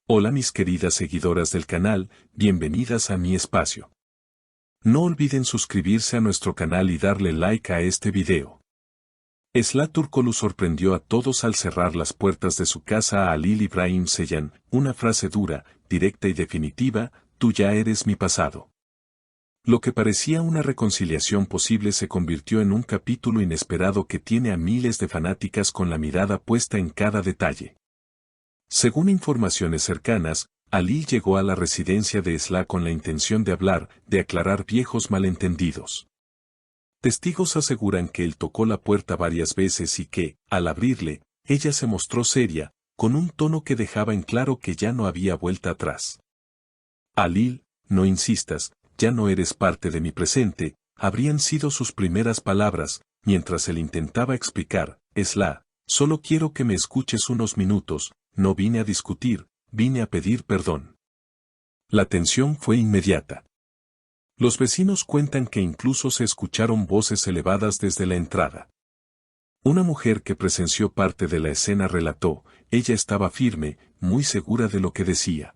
Hola mis queridas seguidoras del canal, bienvenidas a mi espacio. No olviden suscribirse a nuestro canal y darle like a este video. Esla Turkoglu sorprendió a todos al cerrar las puertas de su casa a Halil İbrahim Ceylan, una frase dura, directa y definitiva: tú ya eres mi pasado. Lo que parecía una reconciliación posible se convirtió en un capítulo inesperado que tiene a miles de fanáticas con la mirada puesta en cada detalle. Según informaciones cercanas, Halil llegó a la residencia de Esla con la intención de hablar, de aclarar viejos malentendidos. Testigos aseguran que él tocó la puerta varias veces y que, al abrirle, ella se mostró seria, con un tono que dejaba en claro que ya no había vuelta atrás. Halil, no insistas, ya no eres parte de mi presente, habrían sido sus primeras palabras, mientras él intentaba explicar: Esla, solo quiero que me escuches unos minutos. No vine a discutir, vine a pedir perdón. La tensión fue inmediata. Los vecinos cuentan que incluso se escucharon voces elevadas desde la entrada. Una mujer que presenció parte de la escena relató: ella estaba firme, muy segura de lo que decía.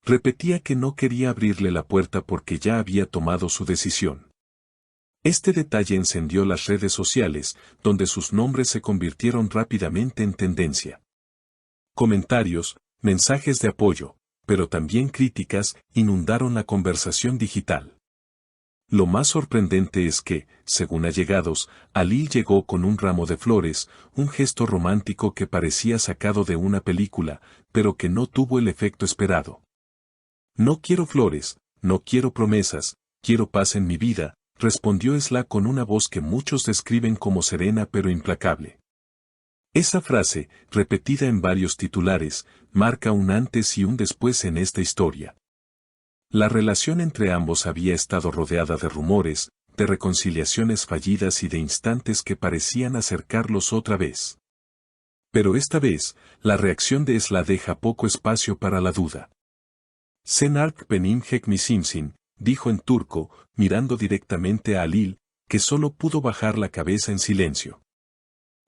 Repetía que no quería abrirle la puerta porque ya había tomado su decisión. Este detalle encendió las redes sociales, donde sus nombres se convirtieron rápidamente en tendencia. Comentarios, mensajes de apoyo, pero también críticas, inundaron la conversación digital. Lo más sorprendente es que, según allegados, Halil llegó con un ramo de flores, un gesto romántico que parecía sacado de una película, pero que no tuvo el efecto esperado. No quiero flores, no quiero promesas, quiero paz en mi vida, respondió Esla con una voz que muchos describen como serena pero implacable. Esa frase, repetida en varios titulares, marca un antes y un después en esta historia. La relación entre ambos había estado rodeada de rumores, de reconciliaciones fallidas y de instantes que parecían acercarlos otra vez. Pero esta vez, la reacción de Esla deja poco espacio para la duda. Senark benim hekmisimsin, dijo en turco, mirando directamente a Halil, que solo pudo bajar la cabeza en silencio.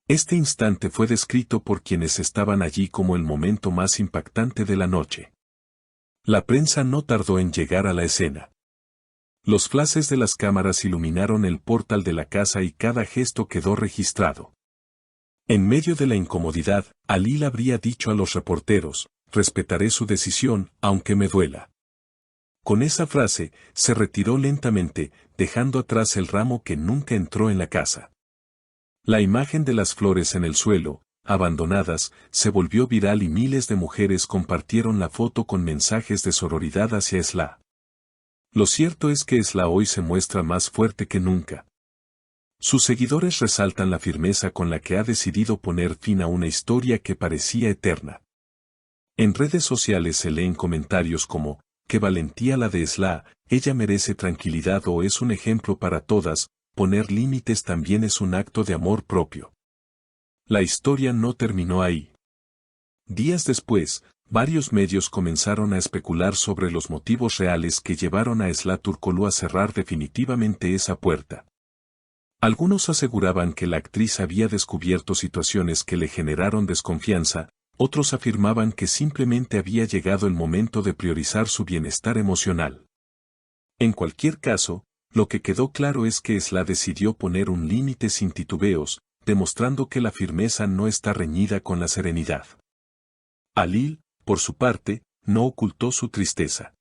Este instante fue descrito por quienes estaban allí como el momento más impactante de la noche. La prensa no tardó en llegar a la escena. Los flashes de las cámaras iluminaron el portal de la casa y cada gesto quedó registrado. En medio de la incomodidad, Halil habría dicho a los reporteros: respetaré su decisión, aunque me duela. Con esa frase, se retiró lentamente, dejando atrás el ramo que nunca entró en la casa. La imagen de las flores en el suelo, abandonadas, se volvió viral y miles de mujeres compartieron la foto con mensajes de sororidad hacia Esla. Lo cierto es que Esla hoy se muestra más fuerte que nunca. Sus seguidores resaltan la firmeza con la que ha decidido poner fin a una historia que parecía eterna. En redes sociales se leen comentarios como: qué valentía la de Esla, ella merece tranquilidad, o es un ejemplo para todas. Poner límites también es un acto de amor propio. La historia no terminó ahí. Días después, varios medios comenzaron a especular sobre los motivos reales que llevaron a Esla Turkoglu a cerrar definitivamente esa puerta. Algunos aseguraban que la actriz había descubierto situaciones que le generaron desconfianza, otros afirmaban que simplemente había llegado el momento de priorizar su bienestar emocional. En cualquier caso, lo que quedó claro es que Esla decidió poner un límite sin titubeos, demostrando que la firmeza no está reñida con la serenidad. Halil, por su parte, no ocultó su tristeza.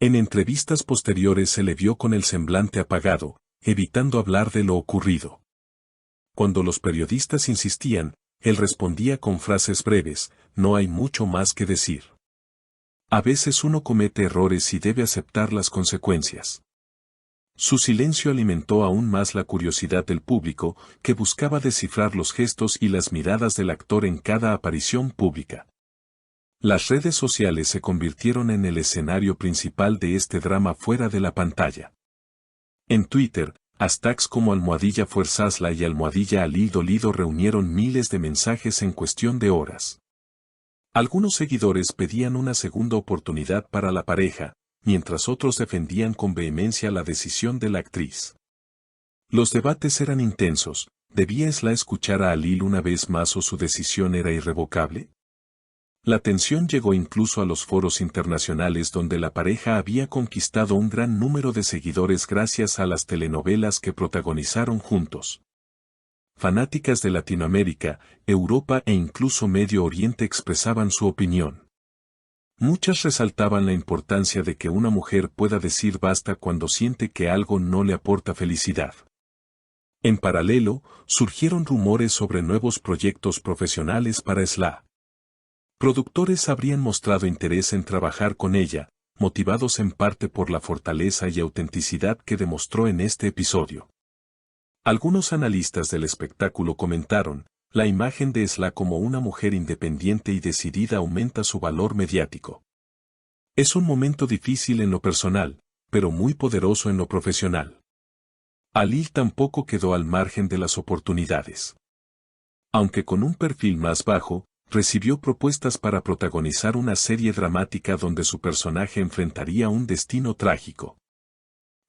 En entrevistas posteriores se le vio con el semblante apagado, evitando hablar de lo ocurrido. Cuando los periodistas insistían, él respondía con frases breves: no hay mucho más que decir. A veces uno comete errores y debe aceptar las consecuencias. Su silencio alimentó aún más la curiosidad del público, que buscaba descifrar los gestos y las miradas del actor en cada aparición pública. Las redes sociales se convirtieron en el escenario principal de este drama fuera de la pantalla. En Twitter, hashtags como #fuerzasla y #Halil dolido reunieron miles de mensajes en cuestión de horas. Algunos seguidores pedían una segunda oportunidad para la pareja, mientras otros defendían con vehemencia la decisión de la actriz. Los debates eran intensos: ¿debía Esla escuchar a Halil una vez más o su decisión era irrevocable? La tensión llegó incluso a los foros internacionales donde la pareja había conquistado un gran número de seguidores gracias a las telenovelas que protagonizaron juntos. Fanáticas de Latinoamérica, Europa e incluso Medio Oriente expresaban su opinión. Muchas resaltaban la importancia de que una mujer pueda decir basta cuando siente que algo no le aporta felicidad. En paralelo, surgieron rumores sobre nuevos proyectos profesionales para Sla. Productores habrían mostrado interés en trabajar con ella, motivados en parte por la fortaleza y autenticidad que demostró en este episodio. Algunos analistas del espectáculo comentaron, la imagen de Sla como una mujer independiente y decidida aumenta su valor mediático. Es un momento difícil en lo personal, pero muy poderoso en lo profesional. Halil tampoco quedó al margen de las oportunidades. Aunque con un perfil más bajo, recibió propuestas para protagonizar una serie dramática donde su personaje enfrentaría un destino trágico.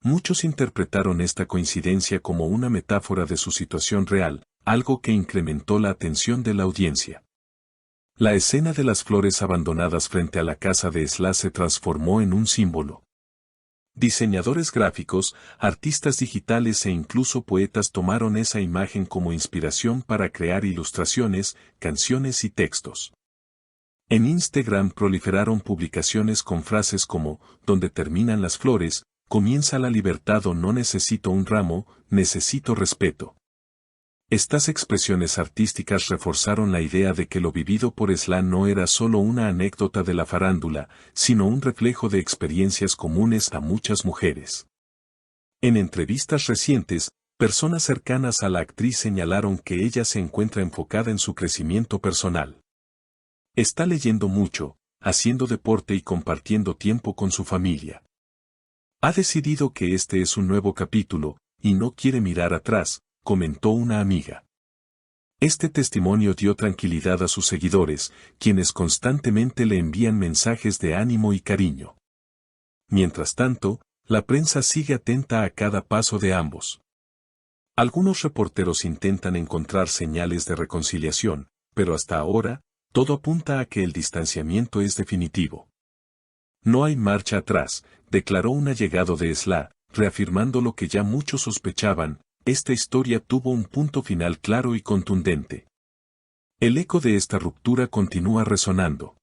Muchos interpretaron esta coincidencia como una metáfora de su situación real, algo que incrementó la atención de la audiencia. La escena de las flores abandonadas frente a la casa de Sla se transformó en un símbolo. Diseñadores gráficos, artistas digitales e incluso poetas tomaron esa imagen como inspiración para crear ilustraciones, canciones y textos. En Instagram proliferaron publicaciones con frases como, donde terminan las flores, comienza la libertad o no necesito un ramo, necesito respeto. Estas expresiones artísticas reforzaron la idea de que lo vivido por Sla no era solo una anécdota de la farándula, sino un reflejo de experiencias comunes a muchas mujeres. En entrevistas recientes, personas cercanas a la actriz señalaron que ella se encuentra enfocada en su crecimiento personal. Está leyendo mucho, haciendo deporte y compartiendo tiempo con su familia. Ha decidido que este es un nuevo capítulo, y no quiere mirar atrás, comentó una amiga. Este testimonio dio tranquilidad a sus seguidores, quienes constantemente le envían mensajes de ánimo y cariño. Mientras tanto, la prensa sigue atenta a cada paso de ambos. Algunos reporteros intentan encontrar señales de reconciliación, pero hasta ahora, todo apunta a que el distanciamiento es definitivo. No hay marcha atrás, declaró un allegado de Sla, reafirmando lo que ya muchos sospechaban. Esta historia tuvo un punto final claro y contundente. El eco de esta ruptura continúa resonando.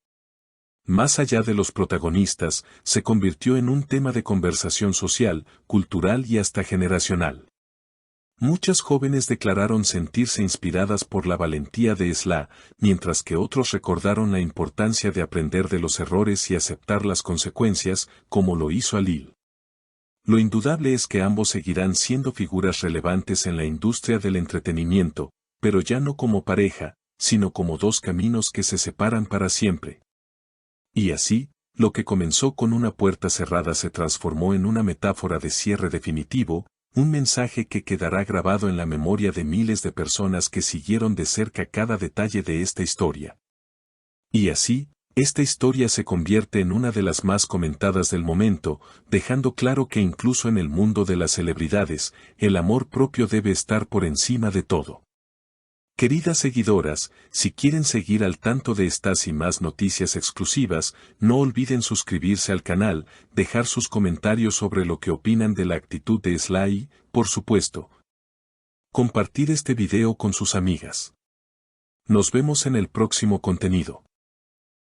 Más allá de los protagonistas, se convirtió en un tema de conversación social, cultural y hasta generacional. Muchas jóvenes declararon sentirse inspiradas por la valentía de Sla, mientras que otros recordaron la importancia de aprender de los errores y aceptar las consecuencias, como lo hizo Halil. Lo indudable es que ambos seguirán siendo figuras relevantes en la industria del entretenimiento, pero ya no como pareja, sino como dos caminos que se separan para siempre. Y así, lo que comenzó con una puerta cerrada se transformó en una metáfora de cierre definitivo, un mensaje que quedará grabado en la memoria de miles de personas que siguieron de cerca cada detalle de esta historia. Y así, esta historia se convierte en una de las más comentadas del momento, dejando claro que incluso en el mundo de las celebridades, el amor propio debe estar por encima de todo. Queridas seguidoras, si quieren seguir al tanto de estas y más noticias exclusivas, no olviden suscribirse al canal, dejar sus comentarios sobre lo que opinan de la actitud de Sla y, por supuesto, compartir este video con sus amigas. Nos vemos en el próximo contenido.